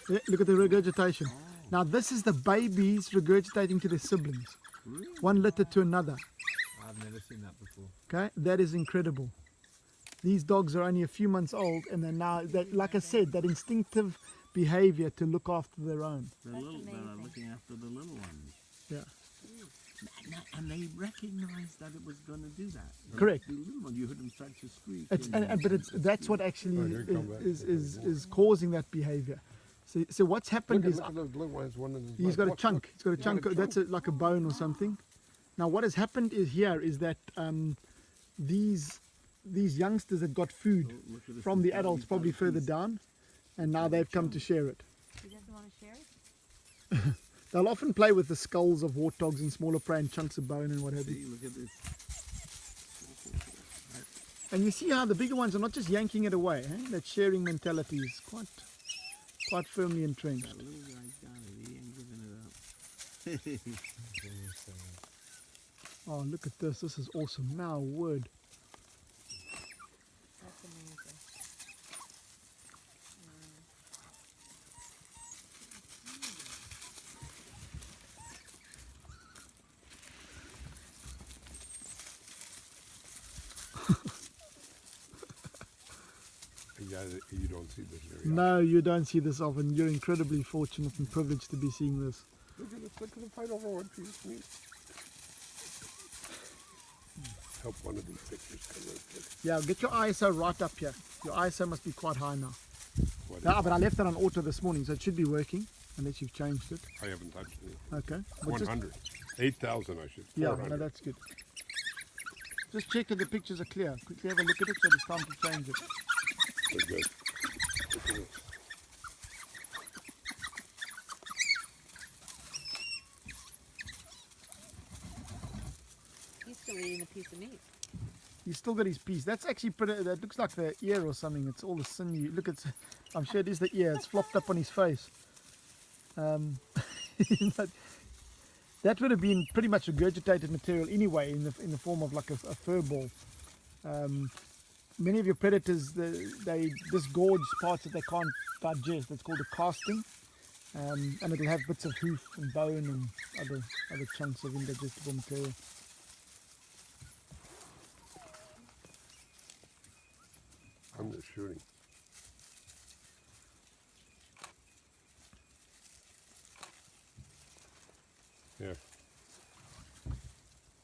Yeah, look at the regurgitation. Now this is the babies regurgitating to their siblings. Really? One litter to another. I've never seen that before. Okay, that is incredible. These dogs are only a few months old, and they're now, that, like I said, that instinctive behavior to look after their own. They're looking after the little ones. Yeah. And they recognized that it was going to do that. Correct. The little one, you heard them start to squeak. But that's what actually is causing that behavior. So what's happened is Look at those little ones. One of them. he's got a chunk. He's got a chunk. That's like a bone or something. Now what has happened is that these youngsters had got food from the adults probably further down, and now they've come to share it. He doesn't want to share it? They'll often play with the skulls of warthogs and smaller prey and chunks of bone and what have you. See, look at this. And you see how the bigger ones are not just yanking it away. That sharing mentality is quite firmly entrenched. That little guy's got it. He ain't giving it up. Oh, look at this. This is awesome. Now, word. That's amazing. You don't see this very often. No, you don't see this often. You're incredibly fortunate and privileged to be seeing this. Look at the fight over one piece of meat. Help one of these pictures come right there. Yeah, get your ISO right up here. Your ISO must be quite high now. What Yeah, is but I left it on auto this morning, so it should be working, unless you've changed it. I haven't touched it. Okay. But just- 100. 8,000 I should. yeah, 400. no, that's good. Just check that the pictures are clear. Quickly have a look at it, so it's time to change it. They're good. Look at this. He's still eating a piece of meat. He's still got his piece. That's actually pretty, that looks like the ear or something. It's all the sinew. Look, I'm sure it is the ear. It's flopped up on his face. That would have been pretty much regurgitated material anyway in the form of like a fur ball. Many of your predators, they disgorge parts that they can't digest. That's called a casting. And it'll have bits of hoof and bone and other chunks of indigestible material. I'm just shooting. Yeah.